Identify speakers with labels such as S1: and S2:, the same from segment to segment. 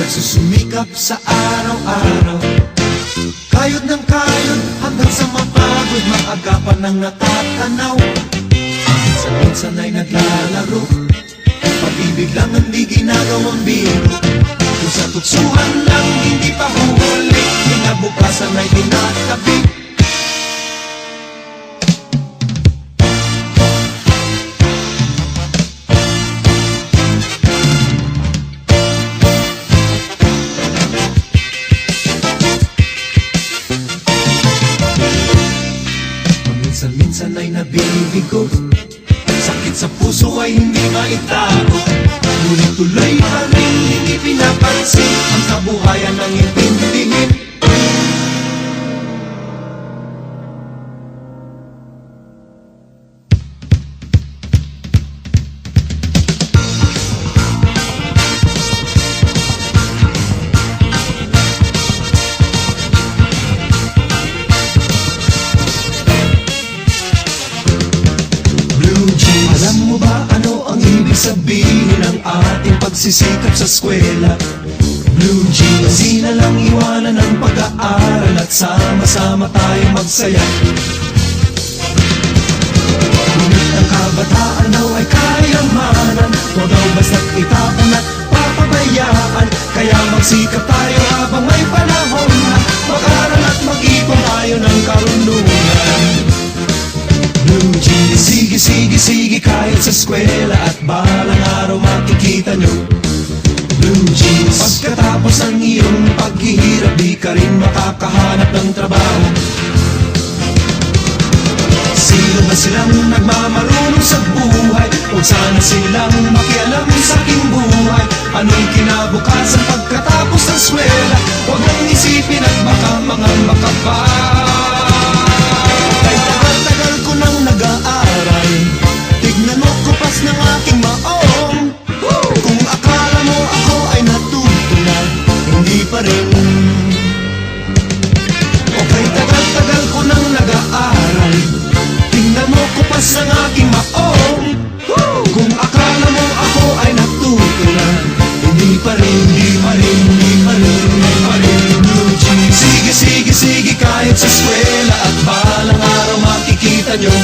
S1: nagsusumikap sa araw-araw. Kayod ng kayod hanggang sa mapagod, maagapan ng natatanaw. Minsan ay naglalaro, pag-ibig lang ang di ginagawang biro. Kung sa tutsuhan lang hindi pa huli, kinabukasan ay tinatabi. Minsan ay nabibigo, sakit sa puso ay hindi maitago. Ngunit tuloy pa rin hindi pinapansin ang kabuhayan ng intindihin. Alam mo ba ano ang ibig sabihin ng ating pagsisikap sa eskwela? Blue jeans, di na lang iwanan ang pag-aaral at sama-sama tayong magsaya. Ngunit ang kabataan daw ay kayamanan, huwag daw basta't itapon at papabayaan. Kaya magsikap tayo habang may panahon na mag-aral at mag-ipon tayo ng karunungan. Blue jeans, sige, sige, sige kahit sa eskwela at balang araw makikita nyo. Blue jeans, pagkatapos ng iyong paghihirap di ka rin makakahanap ng trabaho. Sino ba silang nagmamarunong sa buhay? Huwag sana silang makialam sa aking buhay. Anong kinabukasan pagkatapos ng eskwela? Huwag nang isipin at baka mangamba ka pa. Kahit tagal-tagal ko nang nag-aaral, tignan mo kupas ng aking maong. Kung akala mo ako ay natuto na, hindi pa rin. O kahit tagal-tagal ko nang nag-aaral, tignan mo kupas ng aking maong. Kung akala mo ako ay natuto na, hindi pa rin, hindi pa rin, hindi pa rin, hindi pa rin. Blue jeans, sige, sige, sige kahit sa eskwela at balang araw makikita nyo.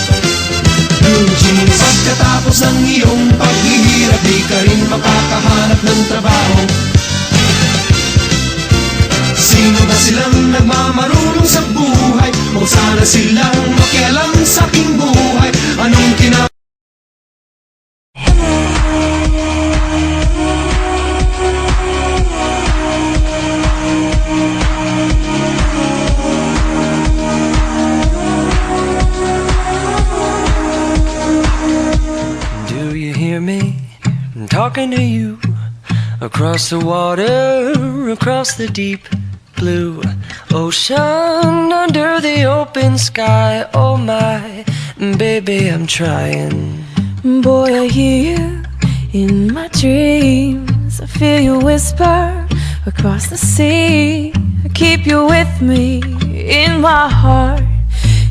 S1: Blue jeans, pagkatapos ng iyong paghihirap di ka rin makakahanap ng trabaho. Sino ba silang nagmamarunong sa buhay? Huwag sana silang makialam sa aking buhay. Anong
S2: Do you hear me? I'm talking to you across the water, across the deep blue ocean, under the open sky. Oh my, baby, I'm trying.
S3: Boy, I hear you in my dreams. I feel you whisper across the sea. I keep you with me in my heart.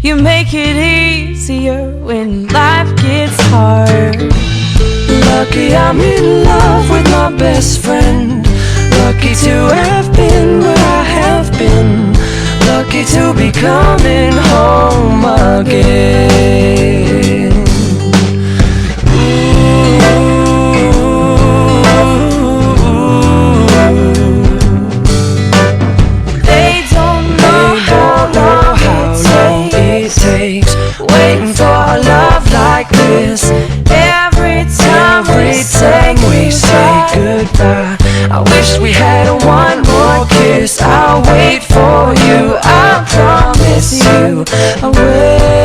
S3: You make it easier when life gets hard.
S2: Lucky I'm in love with my best friend. Lucky to have been where I have been. Lucky to be coming home again.
S3: They don't know how long it takes
S2: Waiting for a love like this.
S3: every time
S2: Every time we say goodbye, I wish we had one more kiss. I'll wait for you, I promise you I will.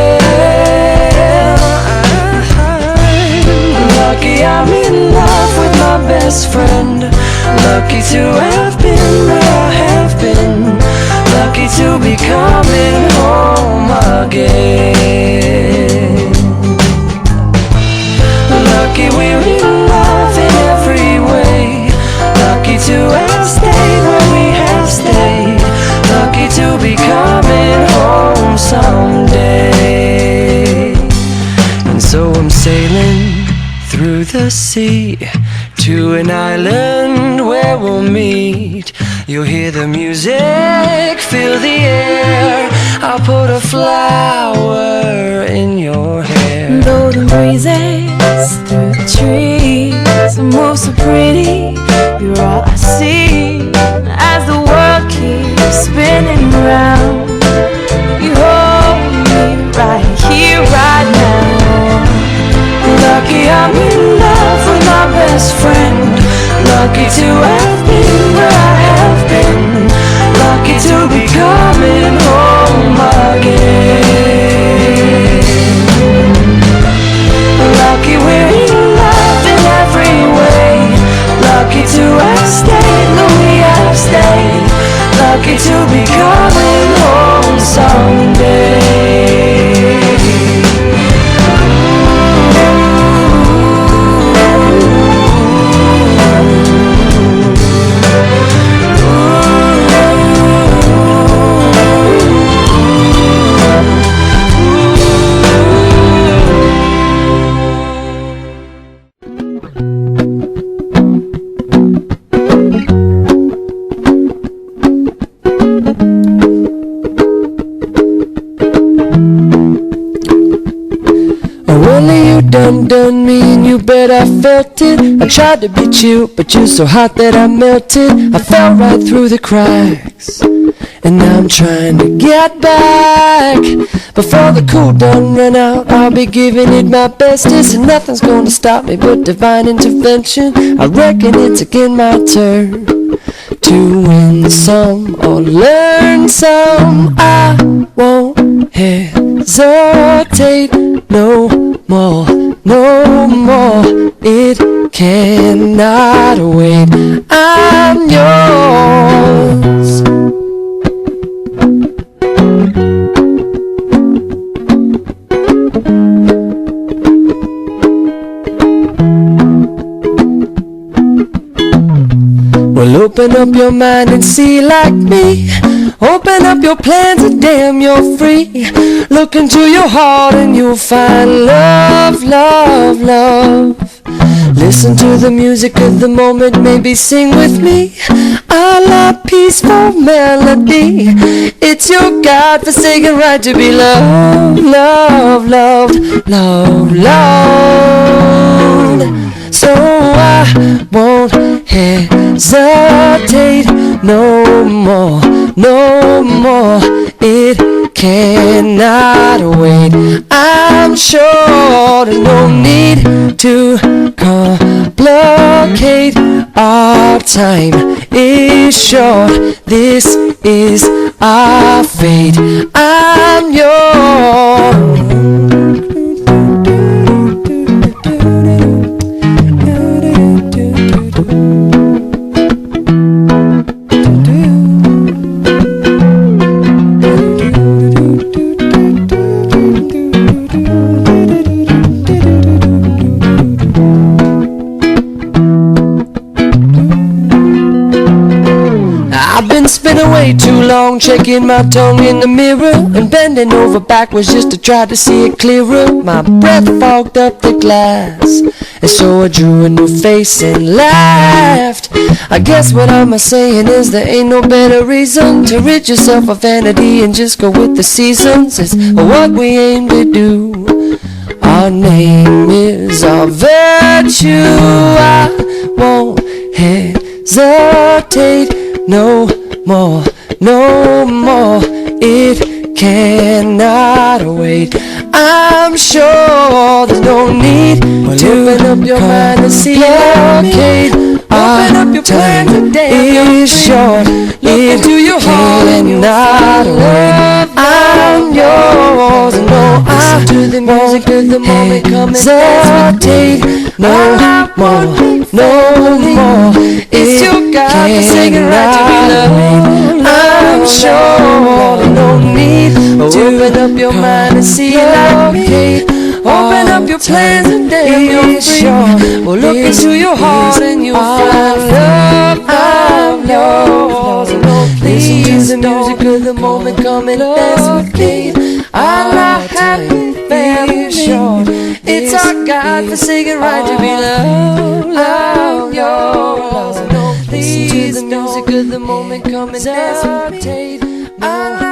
S2: Lucky I'm in love with my best friend. Lucky to have been where I have been. Lucky to be coming home again. Lucky we're in love in every way. Lucky to have stayed where we have stayed. Lucky to be coming home someday. And so I'm sailing through the sea to an island where where we'll meet. You'll hear the music, feel the air. I'll put a flower in your hair.
S3: Though the breezes through the trees move so pretty, you're all I see as the world keeps spinning round. You hold me right here, right now. Lucky I'm in love with my best friend. Lucky to have been where I have been. Lucky to be coming home again. Lucky we're in love in every way. Lucky to have stayed when we have stayed. Lucky to be coming home someday.
S2: Done me and you bet I felt it. I tried to be chill, but you're so hot that I melted. I fell right through the cracks, and now I'm trying to get back. Before the cool done run out, I'll be giving it my bestest, and nothing's gonna stop me but divine intervention. I reckon it's again my turn to win some or learn some. I won't hesitate no more, no more. It cannot wait. I'm yours. Well, open up your mind and see like me. Open up your plans and damn, you're free. Look into your heart and you'll find love, love, love. Listen to the music of the moment, maybe sing with me. A la peaceful melody. It's your God-forsaken right to be loved, loved, loved, loved, loved. So I won't hesitate no more, no more. It cannot wait. I'm sure there's no need to complicate. Our time is short. This is our fate. I'm yours. Spending way too long checking my tongue in the mirror and bending over backwards just to try to see it clearer. My breath fogged up the glass, and so I drew a new face and laughed. I guess what I'm saying is there ain't no better reason to rid yourself of vanity and just go with the seasons. It's what we aim to do. Our name is our virtue. I won't hesitate no more, no more. It cannot wait. I'm sure there's no need to open up your mind and see blockade. Open up your plans and damn, is short. Look into your heart and you'll find love. I'm yours, and no, I to the music of the moment. Come and dance with me. No more, no more. It's your God-forsaken right to be loved. I'm sure there's no need to open up your mind and see like me. Open up your plans and then you're free. Well, look into your heart and you'll find love. I'm yours. Listen to the music of the moment. Come and dance with me. I'm not happy, very short. It's our God-forsaken right to be loved. I'm yours. the music of the moment. Come and dance with me.
S3: I